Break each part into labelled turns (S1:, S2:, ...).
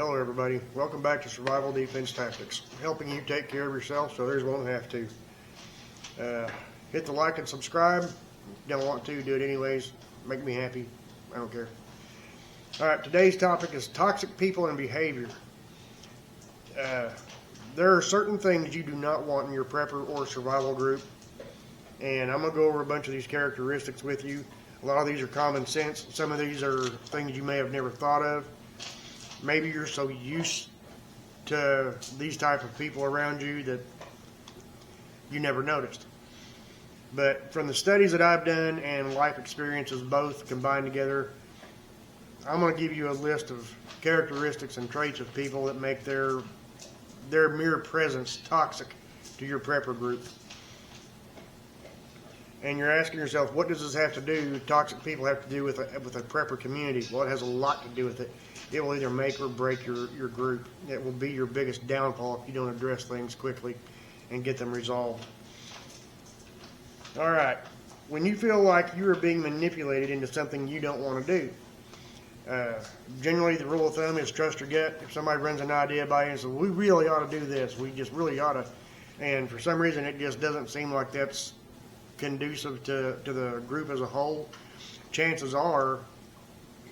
S1: Hello everybody, welcome back to Survival Defense Tactics, helping you take care of yourself so others won't have to. Hit the like and subscribe. Don't want to, do it anyways. Make me happy, I don't care. Alright, today's topic is toxic people and behavior. There are certain things you do not want in your prepper or survival group, and I'm going to go over a bunch of these characteristics with you. A lot of these are common sense. Some of these are things you may have never thought of. Maybe you're so used to these type of people around you that you never noticed. But from the studies that I've done and life experiences both combined together, I'm going to give you a list of characteristics and traits of people that make their mere presence toxic to your prepper group. And you're asking yourself, what does this have to do, toxic people have to do with a prepper community? Well, it has a lot to do with it. It will either make or break your group. It will be your biggest downfall if you don't address things quickly and get them resolved. All right, when you feel like you are being manipulated into something you don't want to do, generally the rule of thumb is trust your gut. If somebody runs an idea by you and says, we really ought to do this, we just really ought to, and for some reason it just doesn't seem like that's conducive to the group as a whole, chances are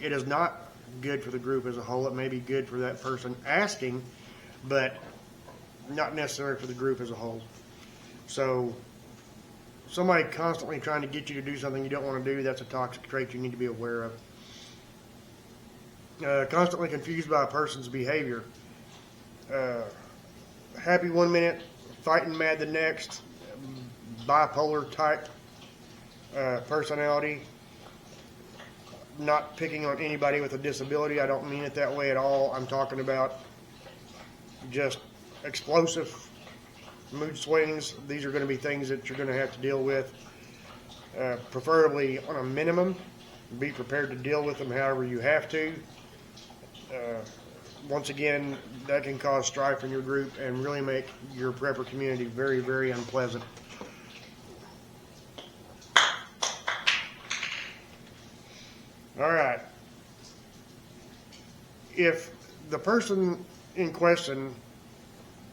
S1: it is not good for the group as a whole. It may be good for that person asking, but not necessarily for the group as a whole. So somebody constantly trying to get you to do something you don't want to do, that's a toxic trait you need to be aware of. Constantly confused by a person's behavior. Happy one minute, fighting mad the next. Bipolar type personality. Not picking on anybody with a disability. I don't mean it that way at all. I'm talking about just explosive mood swings. These are going to be things that you're going to have to deal with, preferably on a minimum. Be prepared to deal with them however you have to. Once again, that can cause strife in your group and really make your prepper community very, very unpleasant. All right. If the person in question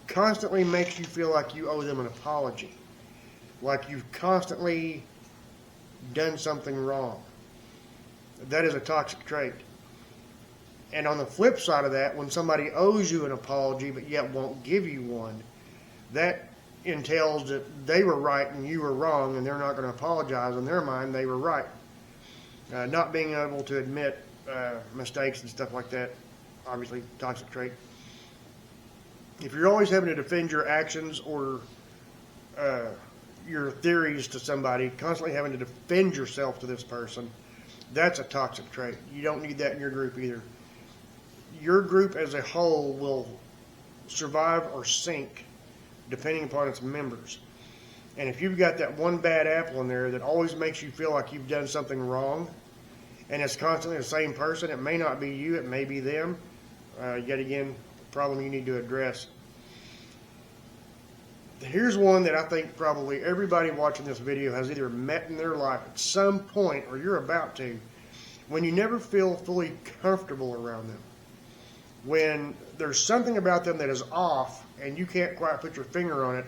S1: constantly makes you feel like you owe them an apology, like you've constantly done something wrong, that is a toxic trait. And on the flip side of that, when somebody owes you an apology but yet won't give you one, that entails that they were right and you were wrong, and they're not going to apologize. In their mind, they were right. Not being able to admit mistakes and stuff like that, obviously toxic trait. If you're always having to defend your actions or your theories to somebody, constantly having to defend yourself to this person, that's a toxic trait. You don't need that in your group either. Your group as a whole will survive or sink depending upon its members. And if you've got that one bad apple in there that always makes you feel like you've done something wrong, and it's constantly the same person, it may not be you, it may be them, yet again, a problem you need to address. Here's one that I think probably everybody watching this video has either met in their life at some point, or you're about to, when you never feel fully comfortable around them. When there's something about them that is off, and you can't quite put your finger on it,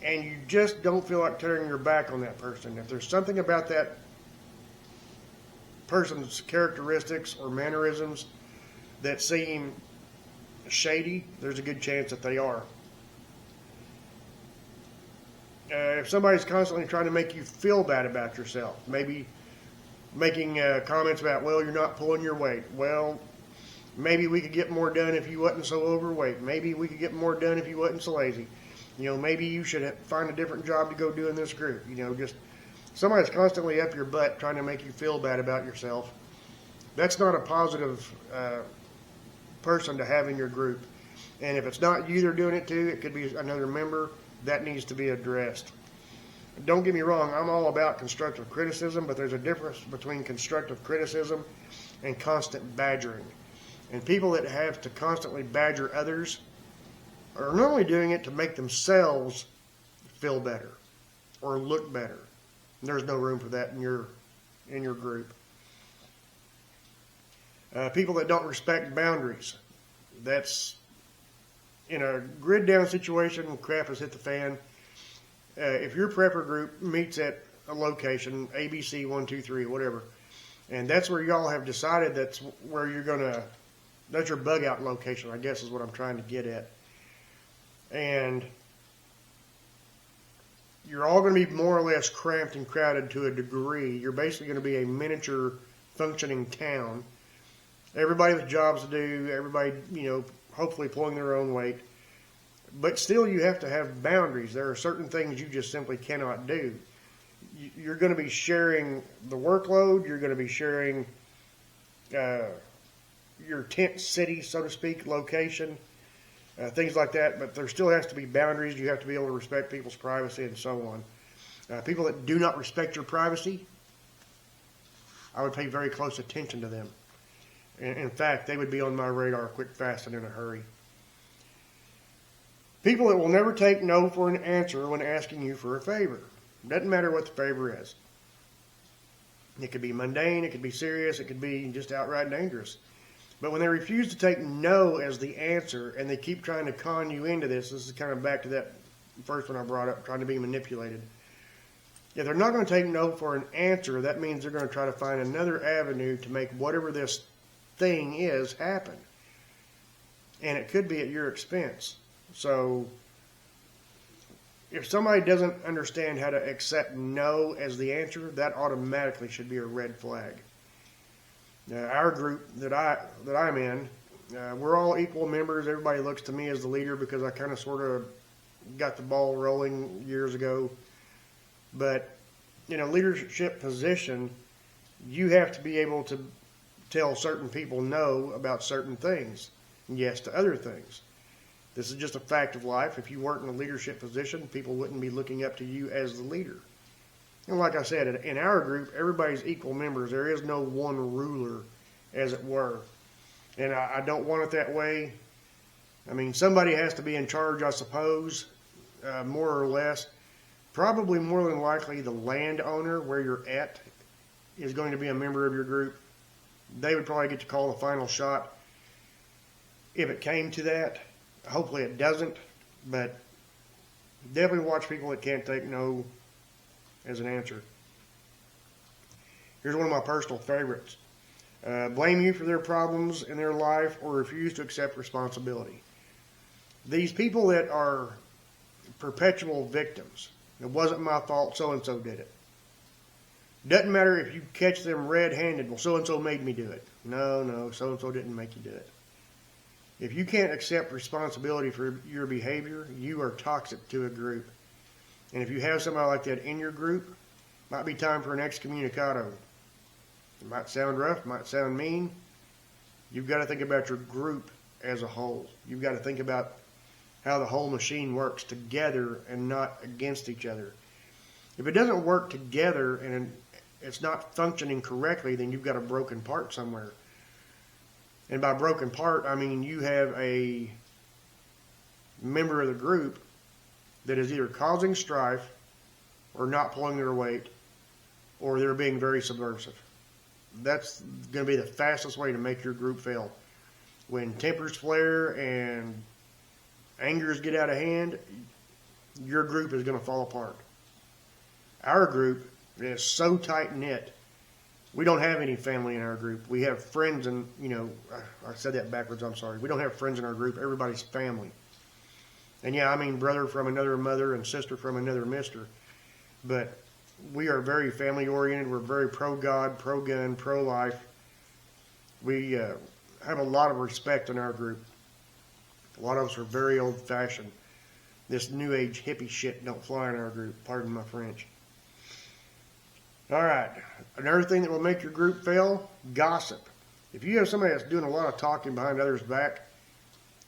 S1: and you just don't feel like turning your back on that person. If there's something about that person's characteristics or mannerisms that seem shady, there's a good chance that they are. If somebody's constantly trying to make you feel bad about yourself, maybe making comments about, well, you're not pulling your weight. Well, maybe we could get more done if you wasn't so overweight. Maybe we could get more done if you wasn't so lazy. You know, maybe you should find a different job to go do in this group. You know, just somebody's constantly up your butt trying to make you feel bad about yourself. That's not a positive person to have in your group. And if it's not you they're doing it to, it could be another member. That needs to be addressed. Don't get me wrong, I'm all about constructive criticism, but there's a difference between constructive criticism and constant badgering. And people that have to constantly badger others are normally doing it to make themselves feel better or look better. And there's no room for that in your group. People that don't respect boundaries. That's in a grid down situation when crap has hit the fan. If your prepper group meets at a location, ABC 1, 2, 3, whatever, and that's where y'all have decided that's where you're gonna, that's your bug out location, I guess is what I'm trying to get at. And you're all going to be more or less cramped and crowded to a degree. You're basically going to be a miniature functioning town. Everybody with jobs to do, everybody, hopefully pulling their own weight. But still, you have to have boundaries. There are certain things you just simply cannot do. You're going to be sharing the workload. You're going to be sharing your tent city, so to speak, location, things like that. But there still has to be boundaries. You have to be able to respect people's privacy and so on. People that do not respect your privacy, I would pay very close attention to them. In fact, they would be on my radar quick, fast, and in a hurry. People that will never take no for an answer when asking you for a favor. Doesn't matter what the favor is. It could be mundane, it could be serious, it could be just outright dangerous. But when they refuse to take no as the answer and they keep trying to con you into this is kind of back to that first one I brought up, trying to be manipulated. If they're not going to take no for an answer, that means they're going to try to find another avenue to make whatever this thing is happen. And it could be at your expense. So if somebody doesn't understand how to accept no as the answer, that automatically should be a red flag. Now, our group that I'm in, we're all equal members. Everybody looks to me as the leader because I kind of sort of got the ball rolling years ago. But in a leadership position, you have to be able to tell certain people no about certain things and yes to other things. This is just a fact of life. If you weren't in a leadership position, people wouldn't be looking up to you as the leader. And like I said, in our group, everybody's equal members. There is no one ruler, as it were. And I don't want it that way. I mean, somebody has to be in charge, I suppose, more or less. Probably more than likely the landowner where you're at is going to be a member of your group. They would probably get to call the final shot if it came to that. Hopefully it doesn't, but definitely watch people that can't take no as an answer. Here's one of my personal favorites. Blame you for their problems in their life or refuse to accept responsibility. These people that are perpetual victims. It wasn't my fault, so-and-so did it. Doesn't matter if you catch them red-handed, well, so-and-so made me do it. No, so-and-so didn't make you do it. If you can't accept responsibility for your behavior, you are toxic to a group. And if you have somebody like that in your group, it might be time for an excommunicado. It might sound rough, might sound mean. You've got to think about your group as a whole. You've got to think about how the whole machine works together and not against each other. If it doesn't work together and it's not functioning correctly, then you've got a broken part somewhere. And by broken part, I mean you have a member of the group that is either causing strife or not pulling their weight or they're being very subversive. That's going to be the fastest way to make your group fail. When tempers flare and angers get out of hand, your group is going to fall apart. Our group is so tight-knit. We don't have any family in our group. We have friends and, I said that backwards, I'm sorry. We don't have friends in our group. Everybody's family. And yeah, I mean brother from another mother and sister from another mister. But we are very family-oriented. We're very pro-God, pro-gun, pro-life. We have a lot of respect in our group. A lot of us are very old-fashioned. This new age hippie shit don't fly in our group. Pardon my French. All right. Another thing that will make your group fail, gossip. If you have somebody that's doing a lot of talking behind others' back,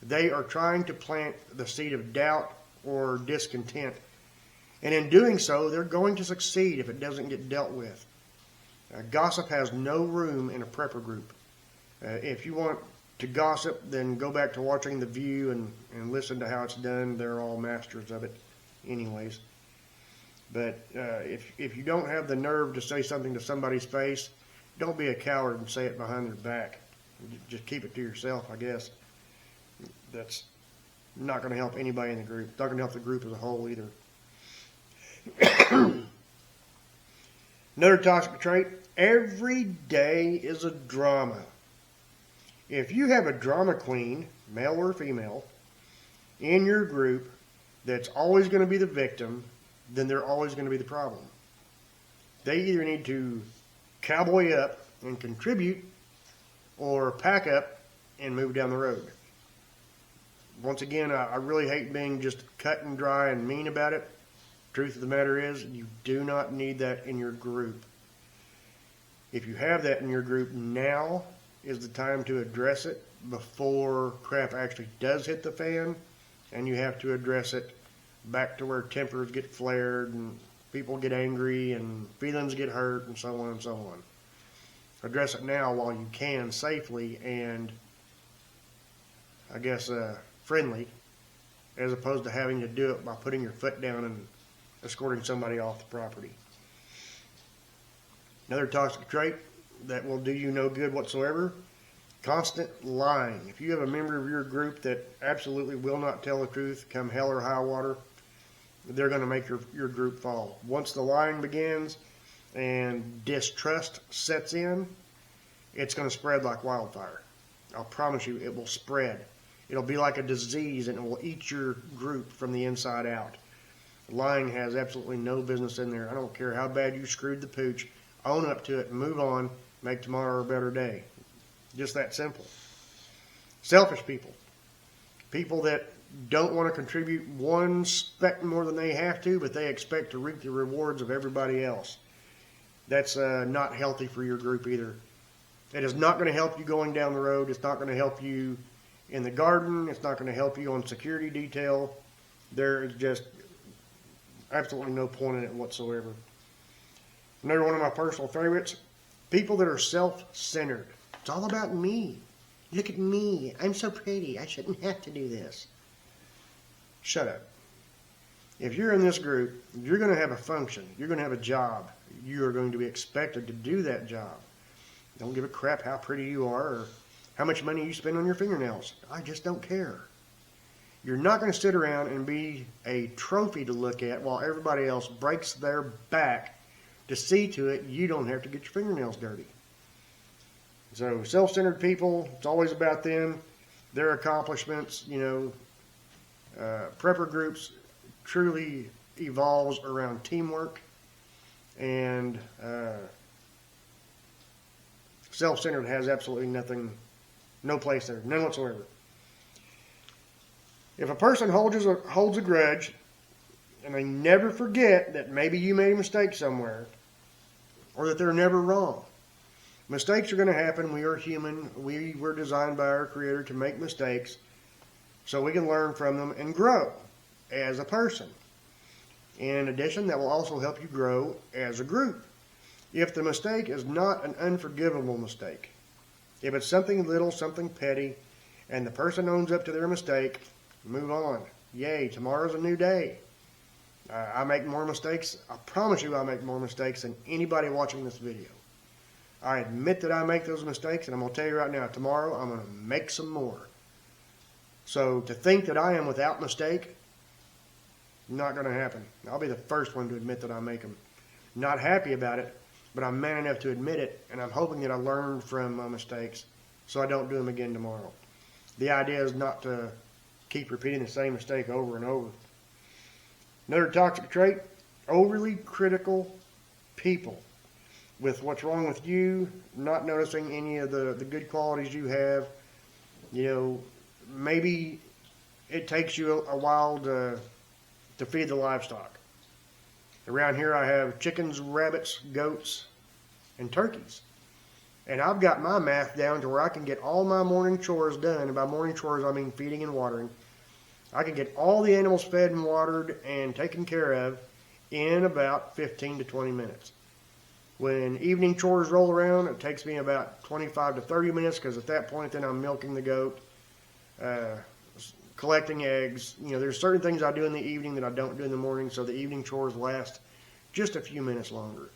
S1: they are trying to plant the seed of doubt or discontent. And in doing so, they're going to succeed if it doesn't get dealt with. Gossip has no room in a prepper group. If you want to gossip, then go back to watching The View and listen to how it's done. They're all masters of it anyways. But if you don't have the nerve to say something to somebody's face, don't be a coward and say it behind their back. Just keep it to yourself, I guess. That's not going to help anybody in the group. Not going to help the group as a whole either. Another toxic trait, every day is a drama. If you have a drama queen, male or female, in your group that's always going to be the victim, then they're always going to be the problem. They either need to cowboy up and contribute or pack up and move down the road. Once again, I really hate being just cut and dry and mean about it. Truth of the matter is, you do not need that in your group. If you have that in your group, now is the time to address it before crap actually does hit the fan, and you have to address it back to where tempers get flared and people get angry and feelings get hurt and so on and so on. Address it now while you can safely and, I guess, friendly, as opposed to having to do it by putting your foot down and escorting somebody off the property. Another toxic trait that will do you no good whatsoever, constant lying. If you have a member of your group that absolutely will not tell the truth, come hell or high water, they're going to make your group fall. Once the lying begins and distrust sets in, it's going to spread like wildfire. I'll promise you, it will spread. It'll be like a disease, and it will eat your group from the inside out. Lying has absolutely no business in there. I don't care how bad you screwed the pooch. Own up to it and move on. Make tomorrow a better day. Just that simple. Selfish people. People that don't want to contribute one speck more than they have to, but they expect to reap the rewards of everybody else. That's not healthy for your group either. It is not going to help you going down the road. It's not going to help you in the garden. It's not going to help you on security detail. There is just absolutely no point in it whatsoever. Another one of my personal favorites, people that are self-centered. It's all about me. Look at me. I'm so pretty. I shouldn't have to do this. Shut up. If you're in this group, you're going to have a function. You're going to have a job. You are going to be expected to do that job. Don't give a crap how pretty you are or how much money you spend on your fingernails. I just don't care. You're not going to sit around and be a trophy to look at while everybody else breaks their back to see to it you don't have to get your fingernails dirty. So self-centered people, it's always about them, their accomplishments. Prepper groups truly evolves around teamwork, and self-centered has absolutely nothing, no place there, none whatsoever. If a person holds a grudge and they never forget that maybe you made a mistake somewhere or that they're never wrong. Mistakes are going to happen. We are human. We were designed by our Creator to make mistakes so we can learn from them and grow as a person. In addition, that will also help you grow as a group. If the mistake is not an unforgivable mistake, if it's something little, something petty, and the person owns up to their mistake, move on. Yay, tomorrow's a new day. I make more mistakes. I promise you I make more mistakes than anybody watching this video. I admit that I make those mistakes, and I'm going to tell you right now, tomorrow I'm going to make some more. So to think that I am without mistake, not going to happen. I'll be the first one to admit that I make them. Not happy about it, but I'm man enough to admit it, and I'm hoping that I learn from my mistakes so I don't do them again tomorrow. The idea is not to keep repeating the same mistake over and over. Another toxic trait, overly critical people. With what's wrong with you, not noticing any of the good qualities you have. Maybe it takes you a while to feed the livestock. Around here I have chickens, rabbits, goats, and turkeys. And I've got my math down to where I can get all my morning chores done. And by morning chores, I mean feeding and watering. I can get all the animals fed and watered and taken care of in about 15 to 20 minutes. When evening chores roll around, it takes me about 25 to 30 minutes because at that point then I'm milking the goat, collecting eggs. There's certain things I do in the evening that I don't do in the morning, so the evening chores last just a few minutes longer.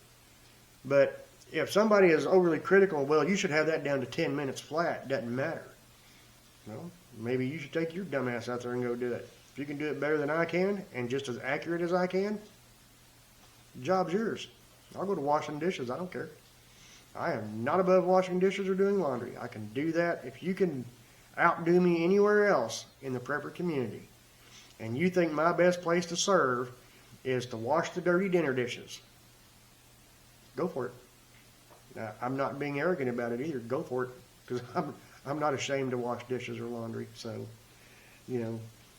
S1: But if somebody is overly critical, well, you should have that down to 10 minutes flat. Doesn't matter. Well, maybe you should take your dumb ass out there and go do it. If you can do it better than I can and just as accurate as I can, the job's yours. I'll go to washing dishes. I don't care. I am not above washing dishes or doing laundry. I can do that. If you can outdo me anywhere else in the prepper community, and you think my best place to serve is to wash the dirty dinner dishes, go for it. Now, I'm not being arrogant about it either. Go for it, because I'm not ashamed to wash dishes or laundry. So,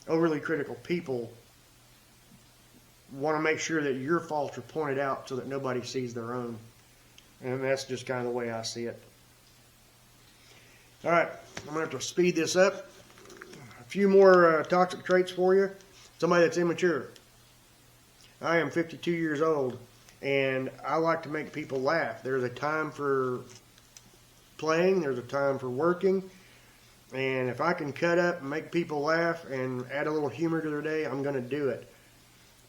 S1: overly critical people want to make sure that your faults are pointed out so that nobody sees their own. And that's just kind of the way I see it. All right, I'm going to have to speed this up. A few more toxic traits for you. Somebody that's immature. I am 52 years old, and I like to make people laugh. There's a time for playing. There's a time for working. And if I can cut up and make people laugh and add a little humor to their day, I'm going to do it.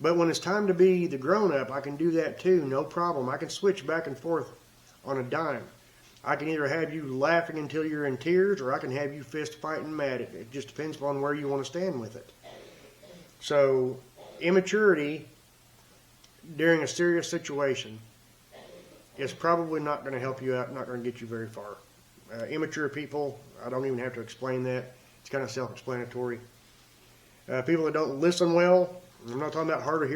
S1: But when it's time to be the grown-up, I can do that too, no problem. I can switch back and forth on a dime. I can either have you laughing until you're in tears, or I can have you fist fighting mad. It just depends upon where you want to stand with it. So, immaturity during a serious situation is probably not going to help you out, not going to get you very far. Immature people, I don't even have to explain that. It's kind of self-explanatory. People that don't listen well, I'm not talking about hard of hearing.